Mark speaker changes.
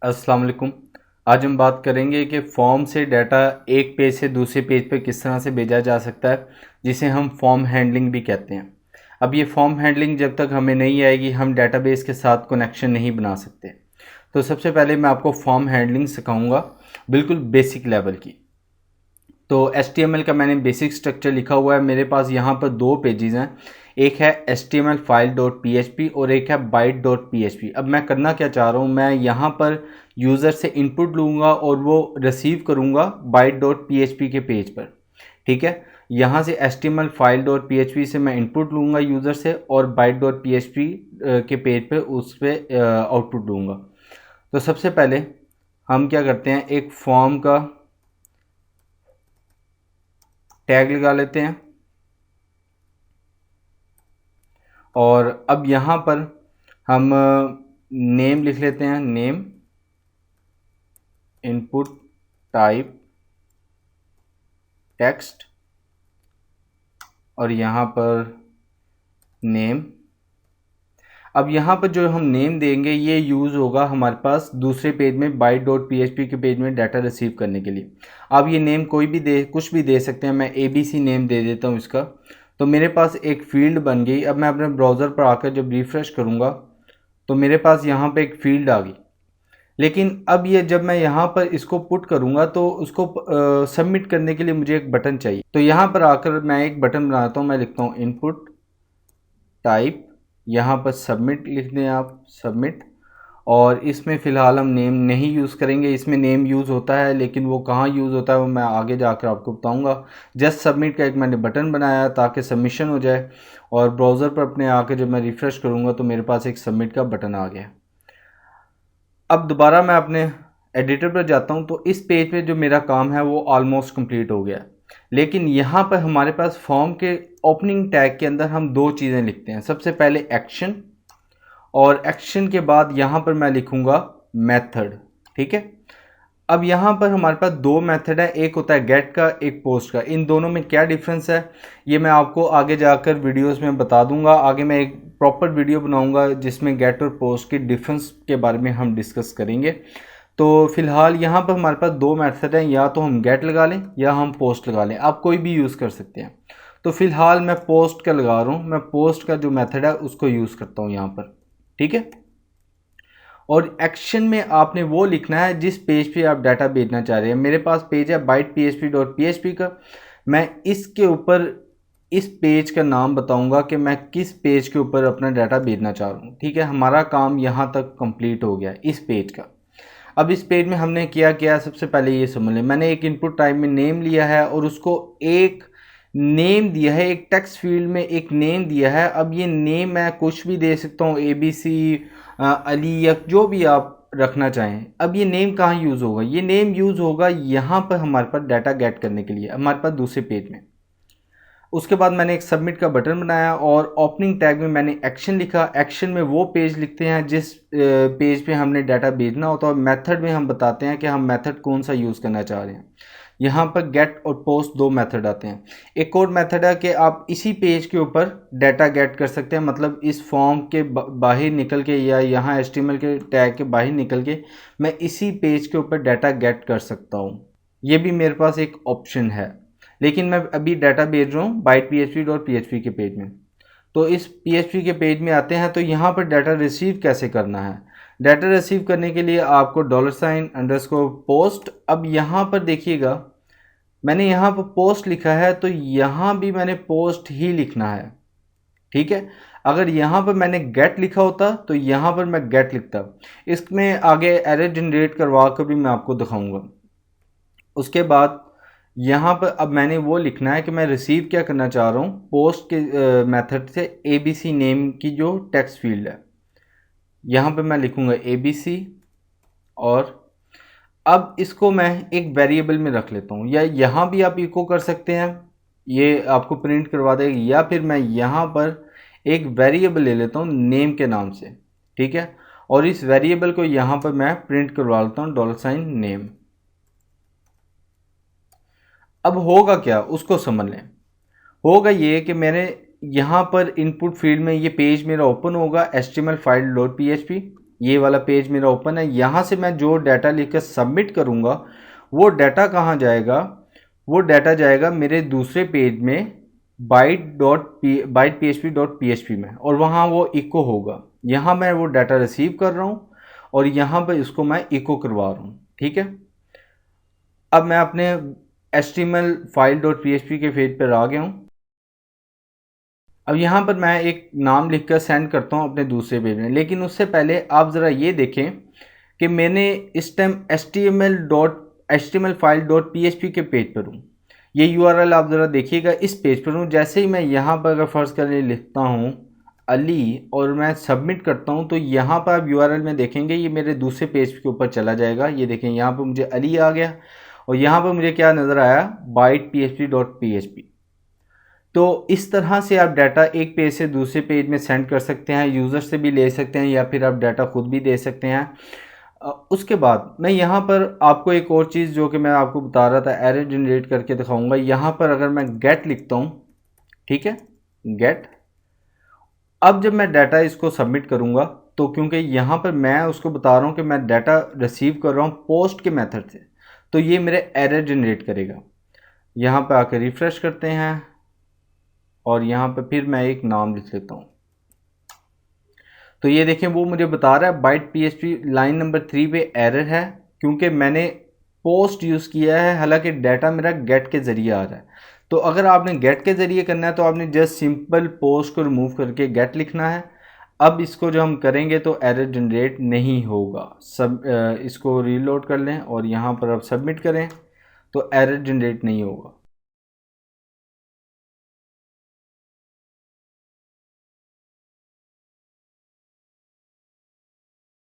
Speaker 1: अस्सलाम वालेकुम। आज हम बात करेंगे कि फॉर्म से डाटा एक पेज से दूसरे पेज पे किस तरह से भेजा जा सकता है, जिसे हम फॉर्म हैंडलिंग भी कहते हैं। अब ये फॉर्म हैंडलिंग जब तक हमें नहीं आएगी हम डाटाबेस के साथ कनेक्शन नहीं बना सकते। तो सबसे पहले मैं आपको फॉर्म हैंडलिंग सिखाऊंगा, बिल्कुल बेसिक लेवल की। तो HTML का मैंने बेसिक स्ट्रक्चर लिखा हुआ है। मेरे पास यहाँ पर दो पेजेस हैं, एक है HTML फाइल डॉट PHP और एक है बाइट डॉट PHP। अब मैं करना क्या चाह रहा हूँ, मैं यहाँ पर यूज़र से इनपुट लूँगा और वो रिसीव करूँगा बाइट डॉट PHP के पेज पर। ठीक है, यहाँ से HTML फाइल डॉट PHP से मैं इनपुट लूँगा यूज़र से और बाइट डॉट PHP के पेज पर उस पर आउटपुट लूँगा। तो सबसे पहले हम क्या करते हैं, एक फॉर्म का टैग लगा लेते हैं और अब यहाँ पर हम नेम लिख लेते हैं, नेम इनपुट टाइप टेक्स्ट और यहाँ पर नेम। अब यहाँ पर जो हम नेम देंगे ये यूज़ होगा हमारे पास दूसरे पेज में बाइट डॉट PHP के पेज में डाटा रिसीव करने के लिए। अब ये नेम कोई भी दे, कुछ भी दे सकते हैं। मैं ABC नेम दे देता हूँ इसका। तो मेरे पास एक फ़ील्ड बन गई। अब मैं अपने ब्राउज़र पर आकर जब रिफ़्रेश करूँगा तो मेरे पास यहाँ पे एक फ़ील्ड आ गई। लेकिन अब ये जब मैं यहाँ पर इसको पुट करूँगा तो उसको सबमिट करने के लिए मुझे एक बटन चाहिए। तो यहाँ पर आकर मैं एक बटन बनाता हूँ। मैं लिखता हूँ इनपुट टाइप, यहाँ पर सबमिट लिख दें आप, सबमिट। और इसमें फ़िलहाल हम नेम नहीं यूज़ करेंगे। इसमें नेम यूज़ होता है लेकिन वो कहाँ यूज़ होता है वो मैं आगे जाकर आपको बताऊँगा। जस्ट सबमिट का एक मैंने बटन बनाया ताकि सबमिशन हो जाए और ब्राउज़र पर अपने आके जब मैं रिफ़्रेश करूँगा तो मेरे पास एक सबमिट का बटन आ गया। अब दोबारा मैं अपने एडिटर पर जाता हूँ तो इस पेज पे जो मेरा काम है वो ऑलमोस्ट कंप्लीट हो गया। लेकिन यहाँ पर हमारे पास फॉर्म के ओपनिंग टैग के अंदर हम दो चीज़ें लिखते हैं। सबसे पहले एक्शन, और एक्शन के बाद यहाँ पर मैं लिखूँगा मेथड। ठीक है, अब यहाँ पर हमारे पास दो मेथड है, एक होता है गेट का, एक पोस्ट का। इन दोनों में क्या डिफरेंस है ये मैं आपको आगे जाकर वीडियोस में बता दूंगा। आगे मैं एक प्रॉपर वीडियो बनाऊंगा जिसमें गेट और पोस्ट के डिफरेंस के बारे में हम डिस्कस करेंगे। तो फिलहाल यहाँ पर हमारे पास दो मेथड हैं, या तो हम गेट लगा लें या हम पोस्ट लगा लें, आप कोई भी यूज़ कर सकते हैं। तो फिलहाल मैं पोस्ट का लगा रहा हूँ, मैं पोस्ट का जो मेथड है उसको यूज़ करता हूँ यहाँ पर। ठीक है, और एक्शन में आपने वो लिखना है जिस पेज पे आप डाटा भेजना चाह रहे हैं। मेरे पास पेज है बाइट PHP डॉट PHP का। मैं इसके ऊपर इस पेज का नाम बताऊंगा कि मैं किस पेज के ऊपर अपना डाटा भेजना चाह रहा हूँ। ठीक है, हमारा काम यहाँ तक कंप्लीट हो गया इस पेज का। अब इस पेज में हमने किया क्या, सबसे पहले ये समझ लें। मैंने एक इनपुट टाइप में नेम लिया है और उसको एक नेम दिया है, एक टेक्स्ट फील्ड में एक नेम दिया है। अब ये नेम मैं कुछ भी दे सकता हूँ, ABC, अली, या जो भी आप रखना चाहें। अब ये नेम कहाँ यूज़ होगा, ये नेम यूज़ होगा यहाँ पर हमारे पास डाटा गेट करने के लिए, हमारे पास दूसरे पेज में। उसके बाद मैंने एक सबमिट का बटन बनाया और ओपनिंग टैग में मैंने एक्शन लिखा। एक्शन में वो पेज लिखते हैं जिस पेज पे हमने डाटा भेजना होता है, और मेथड में हम बताते हैं कि हम मेथड कौन सा यूज़ करना चाह रहे हैं। यहाँ पर गेट और पोस्ट दो मेथड आते हैं। एक और मेथड है कि आप इसी पेज के ऊपर डाटा गेट कर सकते हैं, मतलब इस फॉर्म के बाहर निकल के या यहाँ HTML के टैग के बाहर निकल के मैं इसी पेज के ऊपर डाटा गेट कर सकता हूँ। ये भी मेरे पास एक ऑप्शन है, लेकिन मैं अभी डाटा भेज रहा हूँ बाइट PHP डॉट PHP के पेज में। तो इस PHP के पेज में आते हैं तो यहाँ पर डाटा रिसीव कैसे करना है। डाटा रिसीव करने के लिए आपको $_ पोस्ट। अब यहाँ पर देखिएगा मैंने यहाँ पर पोस्ट लिखा है तो यहाँ भी मैंने पोस्ट ही लिखना है। ठीक है, अगर यहाँ पर मैंने गेट लिखा होता तो यहाँ पर मैं गेट लिखता। इसमें आगे एरे जनरेट करवा कर भी मैं आपको दिखाऊंगा। उसके बाद यहाँ पर अब मैंने वो लिखना है कि मैं रिसीव क्या करना चाह रहा हूँ, पोस्ट के मेथड से ABC नेम की जो टेक्स्ट फील्ड है, यहाँ पे मैं लिखूँगा ABC। और अब इसको मैं एक वेरिएबल में रख लेता हूँ, या यहाँ भी आप इको कर सकते हैं, ये आपको प्रिंट करवा देगा, या फिर मैं यहाँ पर एक वेरिएबल ले लेता हूँ नेम के नाम से। ठीक है, और इस वेरिएबल को यहाँ पर मैं प्रिंट करवा लेता हूँ $नेम। अब होगा क्या उसको समझ लें। होगा ये कि मैंने यहाँ पर इनपुट फील्ड में ये पेज मेरा ओपन होगा HTML फाइल डॉट PHP। ये वाला पेज मेरा ओपन है। यहाँ से मैं जो डाटा लिखकर सबमिट करूँगा वो डाटा कहाँ जाएगा, वो डाटा जाएगा मेरे दूसरे पेज में byte.php.php में, और वहाँ वो इको होगा। यहाँ मैं वो डाटा रिसीव कर रहा हूँ और यहाँ पर इसको मैं इको करवा रहा हूँ। ठीक है, अब मैं अपने HTML file.php के पेज पर आ गया हूँ। अब यहाँ पर मैं एक नाम लिखकर सेंड करता हूँ अपने दूसरे पेज में, लेकिन उससे पहले आप ज़रा ये देखें कि मैंने इस टाइम HTML file.php के पेज पर हूँ। ये URL आप ज़रा देखिएगा, इस पेज पर हूँ। जैसे ही मैं यहाँ पर अगर फ़र्ज़ करके लिखता हूँ अली और मैं सबमिट करता हूँ, तो यहाँ पर आप URL में देखेंगे ये मेरे दूसरे पेज के ऊपर चला जाएगा। ये देखें यहाँ पर मुझे अली आ गया और यहाँ पर मुझे क्या नज़र आया, byte.php.php। तो इस तरह से आप डाटा एक पेज से दूसरे पेज में सेंड कर सकते हैं, यूज़र से भी ले सकते हैं या फिर आप डाटा खुद भी दे सकते हैं। उसके बाद मैं यहाँ पर आपको एक और चीज़ जो कि मैं आपको बता रहा था एरर जनरेट करके दिखाऊंगा। यहाँ पर अगर मैं गेट लिखता हूँ, ठीक है, गेट, अब जब मैं डाटा इसको सबमिट करूँगा तो क्योंकि यहाँ पर मैं उसको बता रहा हूँ कि मैं डाटा रिसीव कर रहा हूँ पोस्ट के मेथड से, तो ये मेरे एरर जनरेट करेगा। यहाँ पर आकर रिफ़्रेश करते हैं और यहाँ पर फिर मैं एक नाम लिख लेता हूँ। तो ये देखें वो मुझे बता रहा है byte.php लाइन नंबर 3 पे एरर है, क्योंकि मैंने पोस्ट यूज़ किया है, हालांकि डाटा मेरा गेट के ज़रिए आ रहा है। तो अगर आपने गेट के ज़रिए करना है तो आपने जस्ट सिंपल पोस्ट को रिमूव करके गेट लिखना है। अब इसको जो हम करेंगे तो एरर जनरेट नहीं होगा। इसको रीलोड कर लें और यहाँ पर अब सबमिट करें तो एरर जनरेट नहीं होगा।